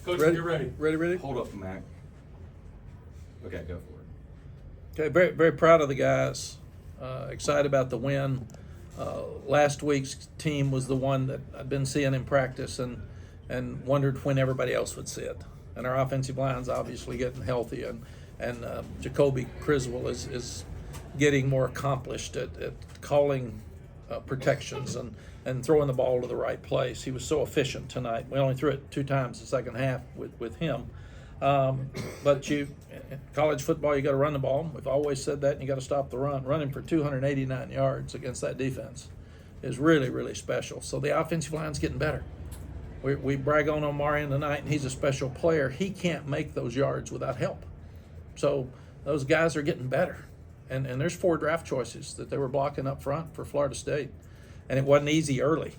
Coach, Ready? you're ready. Ready? Hold up, Mack. Okay, go for it. Okay, very, very proud of the guys. Excited about the win. Last week's team was the one that I'd been seeing in practice and wondered when everybody else would see it. And our offensive line's obviously getting healthy, and Jacoby Criswell is getting more accomplished at calling protections and throwing the ball to the right place. He was so efficient tonight. We only threw it 2 times the second half with him. But in college football, you got to run the ball. We've always said that, and you got to stop the run. Running for 289 yards against that defense is really, really special. So the offensive line's getting better. We brag on Omarion tonight, and he's a special player. He can't make those yards without help. So those guys are getting better. And there's 4 draft choices that they were blocking up front for Florida State. And it wasn't easy early.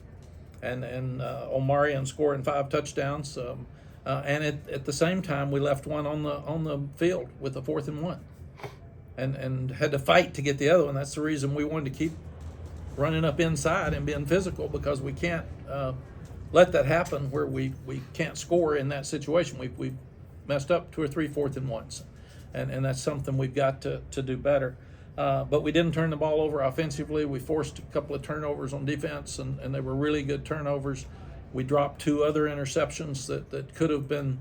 And Omarion scoring 5 touchdowns. And at the same time, we left one on the field with a 4th and 1, and had to fight to get the other one. That's the reason we wanted to keep running up inside and being physical, because we can't let that happen where we can't score in that situation. We've messed up 2 or 3 4th and 1s, and that's something we've got to do better. But we didn't turn the ball over offensively. We forced a couple of turnovers on defense, and they were really good turnovers. We dropped 2 other interceptions that could have been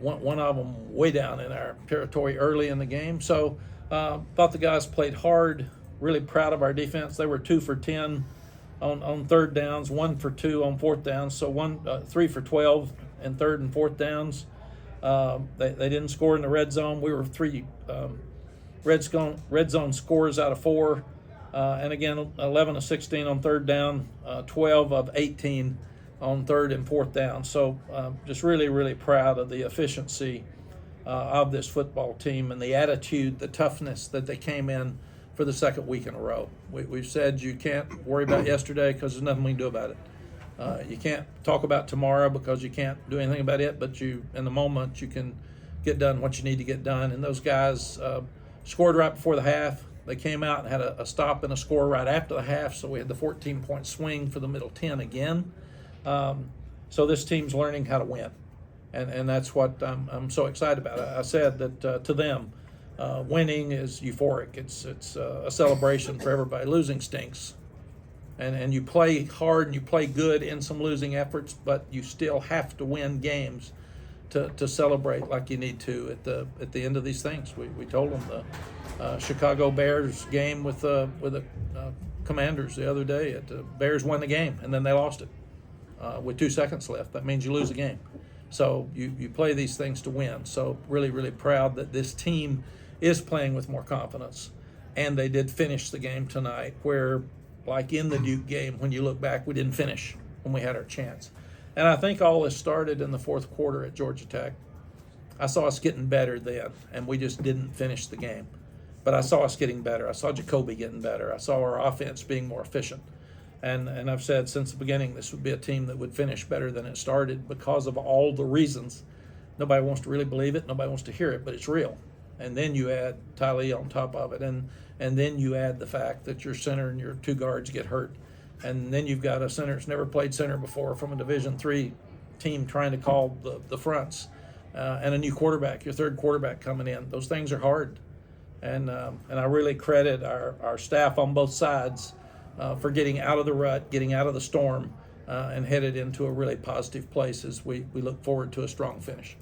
one of them way down in our territory early in the game. So thought the guys played hard. Really proud of our defense. They were 2 for 10 on 3rd downs, 1 for 2 on 4th downs. So 3 for 12 in 3rd and 4th downs. They didn't score in the red zone. We were 3 red zone scores out of 4. And again, 11 of 16 on 3rd down, 12 of 18 on 3rd and 4th down. So just really, really proud of the efficiency of this football team and the attitude, the toughness that they came in for the 2nd week in a row. We've said you can't worry about yesterday because there's nothing we can do about it. You can't talk about tomorrow because you can't do anything about it, but in the moment, you can get done what you need to get done. And those guys scored right before the half. They came out and had a stop and a score right after the half, so we had the 14-point swing for the middle 10 again. So this team's learning how to win, and that's what I'm so excited about. I said that to them, winning is euphoric. It's a celebration for everybody. Losing stinks, and you play hard and you play good in some losing efforts, but you still have to win games to celebrate like you need to at the end of these things. We told them the Chicago Bears game with the Commanders the other day. The Bears won the game and then they lost it with 2 seconds left. That means you lose a game. So you play these things to win. So really, really proud that this team is playing with more confidence, and they did finish the game tonight. Where, like in the Duke game, when you look back, we didn't finish when we had our chance. And I think all this started in the 4th quarter at Georgia Tech. I saw us getting better then, and we just didn't finish the game. But I saw us getting better. I saw Jacoby getting better. I saw our offense being more efficient. And I've said since the beginning this would be a team that would finish better than it started because of all the reasons. Nobody wants to really believe it. Nobody wants to hear it, but it's real. And then you add Ty on top of it. And then you add the fact that your center and your 2 guards get hurt. And then you've got a center that's never played center before from a Division III team trying to call the fronts, and a new quarterback, your 3rd quarterback coming in. Those things are hard, and I really credit our staff on both sides for getting out of the rut, getting out of the storm, and headed into a really positive place as we look forward to a strong finish.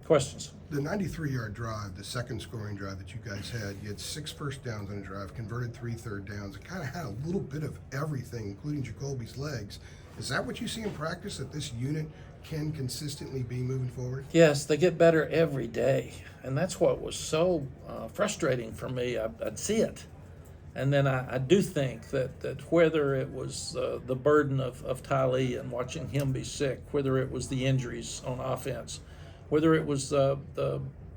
Questions? The 93-yard drive, the second scoring drive that you guys had, you had 6 first downs on a drive, converted 3 third downs. It kind of had a little bit of everything, including Jacoby's legs. Is that what you see in practice, that this unit can consistently be moving forward? Yes, they get better every day, and that's what was so frustrating for me. I'd see it, and then I do think that whether it was the burden of Ty Lee and watching him be sick, whether it was the injuries on offense, whether it was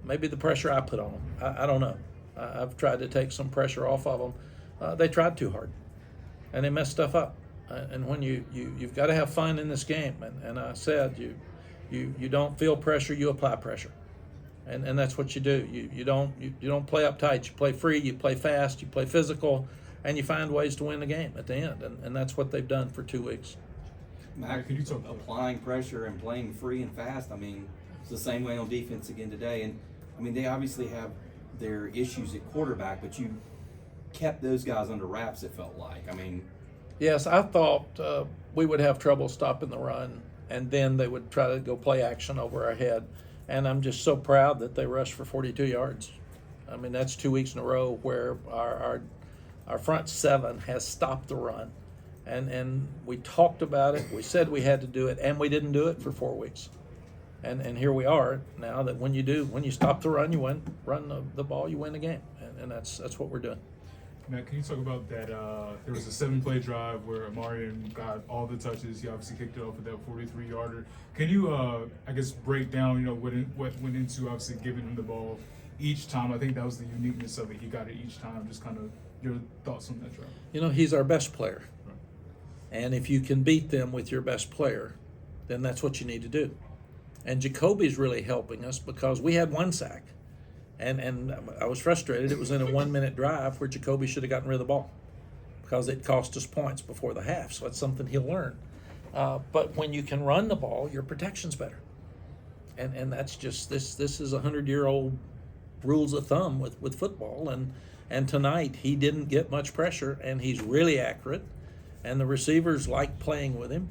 maybe the pressure I put on them, I don't know. I've tried to take some pressure off of them. They tried too hard, and they messed stuff up. And when you've got to have fun in this game, and I said you don't feel pressure, you apply pressure, and that's what you do. You don't play uptight. You play free. You play fast. You play physical, and you find ways to win the game at the end. And that's what they've done for 2 weeks. Mack, could you talk applying pressure and playing free and fast. I mean, it's the same way on defense again today. And I mean, they obviously have their issues at quarterback, but you kept those guys under wraps, it felt like. I mean, Yes, I thought we would have trouble stopping the run, and then they would try to go play action over our head. And I'm just so proud that they rushed for 42 yards. I mean, that's 2 weeks in a row where our front seven has stopped the run. And we talked about it. We said we had to do it, and we didn't do it for 4 weeks. And here we are now that when you stop the run, you win. Run the ball, you win the game. And that's what we're doing. Matt, can you talk about that? There was a 7-play drive where Amarian got all the touches. He obviously kicked it off with that 43-yarder. Can you, I guess, break down, what went into obviously giving him the ball each time? I think that was the uniqueness of it. He got it each time. Just kind of your thoughts on that drive. He's our best player. And if you can beat them with your best player, then that's what you need to do. And Jacoby's really helping us because we had 1 sack. And I was frustrated. It was in a 1-minute drive where Jacoby should have gotten rid of the ball because it cost us points before the half. So it's something he'll learn. But when you can run the ball, your protection's better. And that's just this is 100-year-old rules of thumb with football. And tonight he didn't get much pressure, and he's really accurate. And the receivers like playing with him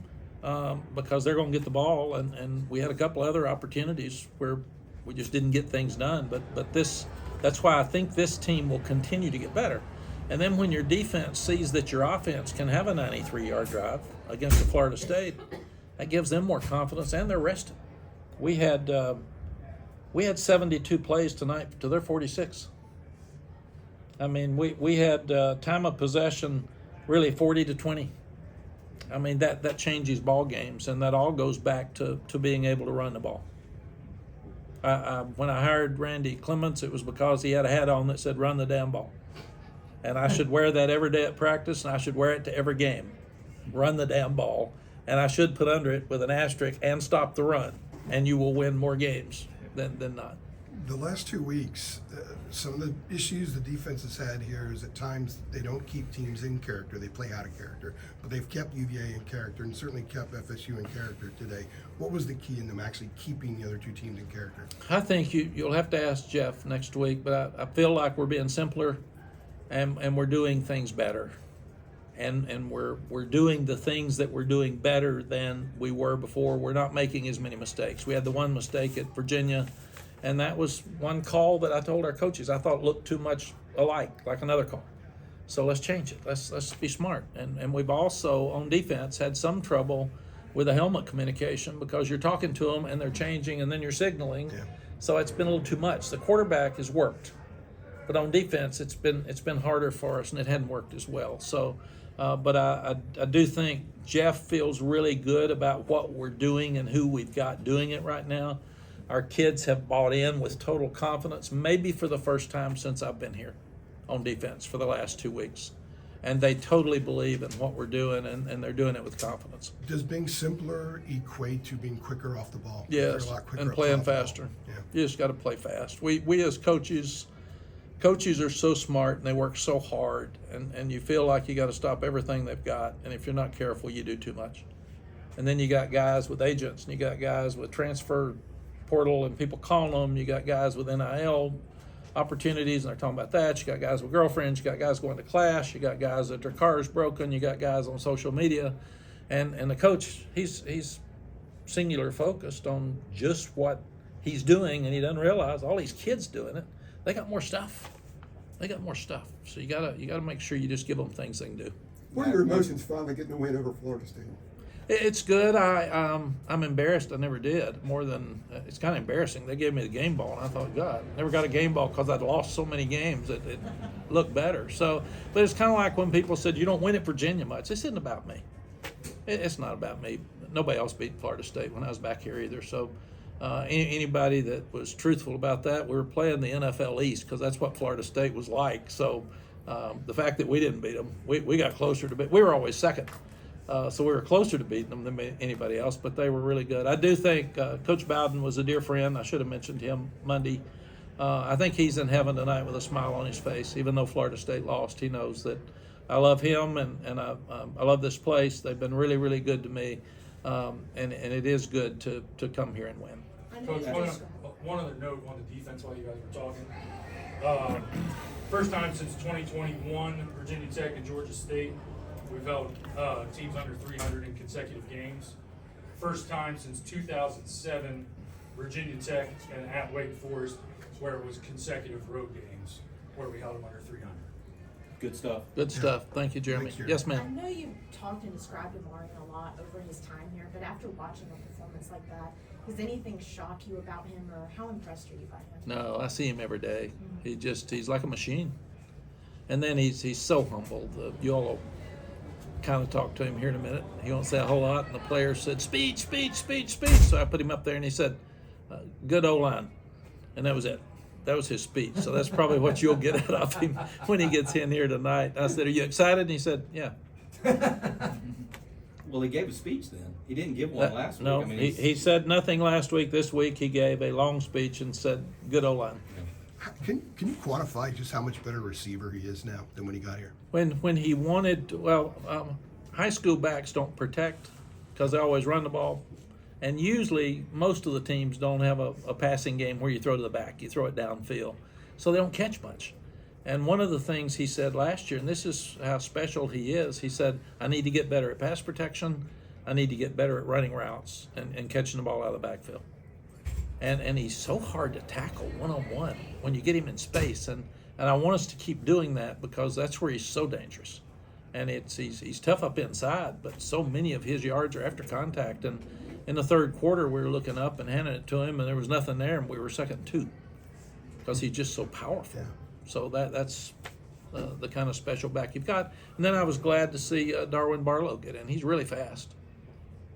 because they're going to get the ball. And we had a couple other opportunities where we just didn't get things done. But that's why I think this team will continue to get better. And then when your defense sees that your offense can have a 93-yard drive against the Florida State, that gives them more confidence, and they're rested. We had 72 plays tonight to their 46. I mean, we had time of possession really 40-20. I mean, that changes ball games, and that all goes back to being able to run the ball. When I hired Randy Clements, it was because he had a hat on that said "Run the damn ball," and I should wear that every day at practice, and I should wear it to every game. Run the damn ball, and I should put under it with an asterisk and stop the run, and you will win more games than not. The last 2 weeks, some of the issues the defense has had here is at times they don't keep teams in character. They play out of character. But they've kept UVA in character and certainly kept FSU in character today. What was the key in them actually keeping the other two teams in character? I think you'll have to ask Jeff next week, but I feel like we're being simpler and we're doing things better. And we're doing the things that we're doing better than we were before. We're not making as many mistakes. We had the one mistake at Virginia, and that was one call that I told our coaches I thought looked too much alike, like another call. So let's change it. Let's be smart. And we've also, on defense, had some trouble with the helmet communication because you're talking to them and they're changing and then you're signaling. Yeah. So it's been a little too much. The quarterback has worked, but on defense it's been harder for us and it hadn't worked as well. So, but I do think Jeff feels really good about what we're doing and who we've got doing it right now. Our kids have bought in with total confidence, maybe for the first time since I've been here on defense for the last 2 weeks. And they totally believe in what we're doing, and they're doing it with confidence. Does being simpler equate to being quicker off the ball? Yes, They're a lot quicker and off playing the ball. faster. Yeah. You just got to play fast. We as coaches are so smart and they work so hard, and you feel like you got to stop everything they've got. And if you're not careful, you do too much. And then you got guys with agents, and you got guys with transfer portal and people calling them. You got guys with NIL opportunities, and they're talking about that. You got guys with girlfriends. You got guys going to class. You got guys that their car is broken. You got guys on social media, and the coach he's singular focused on just what he's doing, and he doesn't realize all these kids doing it. They got more stuff. So you gotta make sure you just give them things they can do. What are your emotions finally getting a win over Florida State? It's good. I'm embarrassed. I never did. More than it's kind of embarrassing. They gave me the game ball, and I thought, God, never got a game ball because I'd lost so many games that it looked better. So, but it's kind of like when people said you don't win at Virginia much. This isn't about me. It's not about me. Nobody else beat Florida State when I was back here either. So, anybody that was truthful about that, we were playing the NFL East because that's what Florida State was like. So, the fact that we didn't beat them, we got closer to beat. We were always second. So we were closer to beating them than anybody else, but they were really good. I do think Coach Bowden was a dear friend. I should have mentioned him Monday. I think he's in heaven tonight with a smile on his face. Even though Florida State lost, he knows that I love him and I love this place. They've been really, really good to me. and it is good to come here and win. I know Coach, you one, described- one other note on the defense while you guys were talking. First time since 2021, Virginia Tech and Georgia State, we've held teams under 300 in consecutive games. First time since 2007, Virginia Tech and at Wake Forest, where it was consecutive road games, where we held them under 300. Good stuff. Good stuff. Thank you, Jeremy. Thanks, Jeremy. Yes, I ma'am. know you talked and described Amarian a lot over his time here, but after watching a performance like that, does anything shock you about him, or how impressed are you by him? No, I see him every day. He's like a machine. And then he's so humble. You all will kind of talk to him here in a minute. He won't say a whole lot, and the players said, speech, speech, speech, speech. So I put him up there, and he said, good O-line. And that was it. That was his speech. So that's probably what you'll get out of him when he gets in here tonight. I said, are you excited? And he said, yeah. Well, he gave a speech then. He didn't give one last week. No, I mean, he said nothing last week. This week he gave a long speech and said, good O-line. Can you quantify just how much better receiver he is now than when he got here? When he wanted to, high school backs don't protect because they always run the ball. And usually most of the teams don't have a passing game where you throw to the back. You throw it downfield. So they don't catch much. And one of the things he said last year, and this is how special he is, he said, I need to get better at pass protection. I need to get better at running routes and catching the ball out of the backfield. And he's so hard to tackle one-on-one when you get him in space. And I want us to keep doing that because that's where he's so dangerous. And he's tough up inside, but so many of his yards are after contact. And in the third quarter, we were looking up and handing it to him, and there was nothing there, and we were second 2 because he's just so powerful. Yeah. So that's the kind of special back you've got. And then I was glad to see Darwin Barlow get in. He's really fast.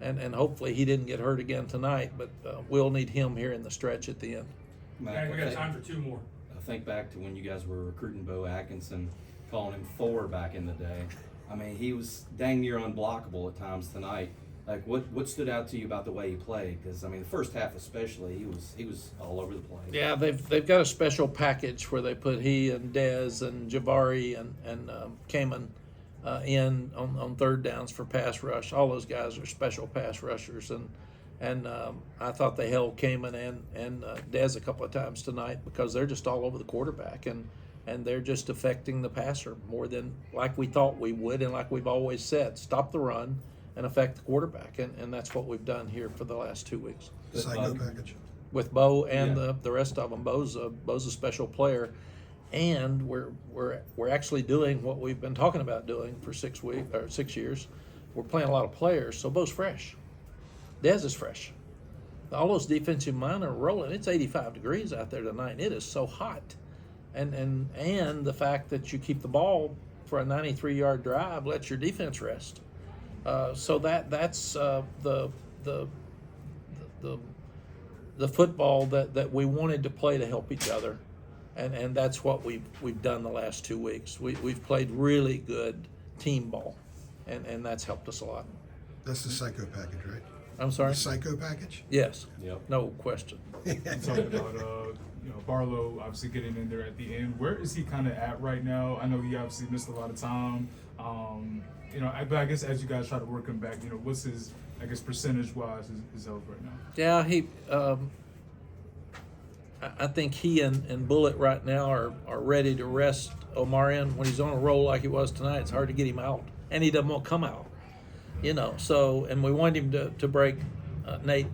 And hopefully he didn't get hurt again tonight, but we'll need him here in the stretch at the end. Mack, Okay, we got time for 2 more. I think back to when you guys were recruiting Bo Atkinson, calling him Thor back in the day. I mean, he was dang near unblockable at times tonight. Like, what stood out to you about the way he played? Because I mean, the first half especially, he was all over the place. Yeah, they've got a special package where they put he and Dez and Jabari and Kamen in on third downs for pass rush. All those guys are special pass rushers, and I thought they held Kamen and Dez a couple of times tonight because they're just all over the quarterback and they're just affecting the passer more than like we thought we would, and like we've always said, stop the run and affect the quarterback, and that's what we've done here for the last 2 weeks Psycho package. with Bo and Yeah. the rest of them. Bo's a special player, and we're actually doing what we've been talking about doing for 6 years. We're playing a lot of players, so Bo's fresh. Dez is fresh. All those defensive men are rolling. It's 85 degrees out there tonight, and it is so hot. And the fact that you keep the ball for a 93-yard drive lets your defense rest. So that's the football that we wanted to play to help each other, and that's what we've done the last 2 weeks. We've played really good team ball, and that's helped us a lot. That's the psycho package, right? I'm sorry. The psycho package? Yes. Yep. No question. You talked about Barlow obviously getting in there at the end. Where is he kind of at right now? I know he obviously missed a lot of time. But I guess as you guys try to work him back, what's his, I guess, percentage-wise his health right now? Yeah, I think he and Bullitt right now are ready to rest Omarion. When he's on a roll like he was tonight, it's hard to get him out, and he doesn't want to come out. So, and we want him to break Nate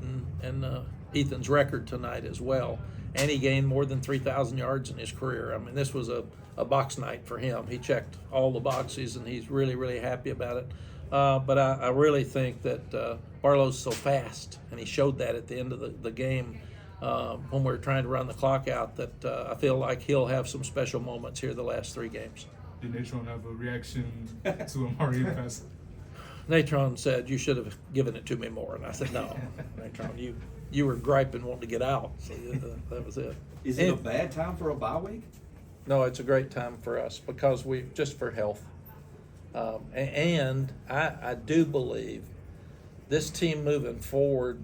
and Ethan's record tonight as well. And he gained more than 3,000 yards in his career. I mean, this was a box night for him. He checked all the boxes, and he's really, really happy about it. But I really think that Barlow's so fast, and he showed that at the end of the game when we were trying to run the clock out, that I feel like he'll have some special moments here the last 3 games. Did Natron have a reaction to Amari pass? Natron said, you should have given it to me more. And I said, no, Natron, you were griping wanting to get out. So that was it. Is it a bad time for a bye week? No, it's a great time for us because just for health. And I do believe this team moving forward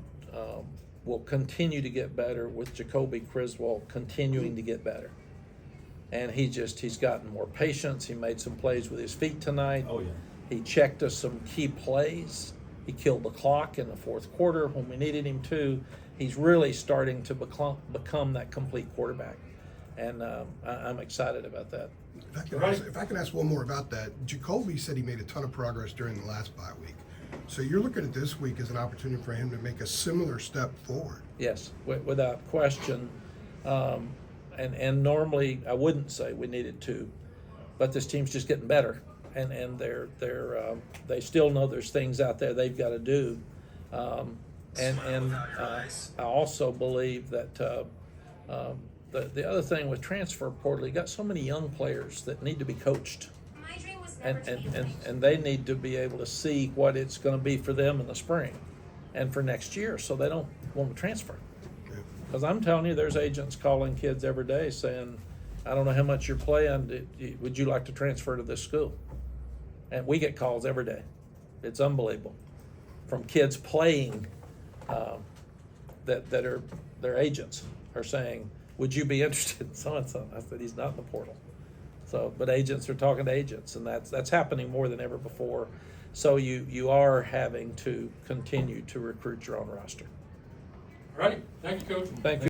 will continue to get better with Jacoby Criswell continuing to get better. And he's gotten more patience. He made some plays with his feet tonight. Oh yeah. He checked us some key plays. He killed the clock in the fourth quarter when we needed him to. He's really starting to become that complete quarterback, and I'm excited about that. If I can ask one more about that, Jacoby said he made a ton of progress during the last bye week. So you're looking at this week as an opportunity for him to make a similar step forward. Yes, without question. And normally I wouldn't say we needed to, but this team's just getting better, and they still know there's things out there they've got to do. I also believe that the other thing with transfer portal, you got so many young players that need to be coached. And they need to be able to see what it's going to be for them in the spring and for next year, so they don't want to transfer. Because I'm telling you, there's agents calling kids every day saying, I don't know how much you're playing, would you like to transfer to this school? And we get calls every day. It's unbelievable. From kids playing that are their agents are saying, would you be interested in so-and-so? I said, he's not in the portal. So, but agents are talking to agents, and that's happening more than ever before. So you are having to continue to recruit your own roster. All righty, thank you, Coach. Thank you.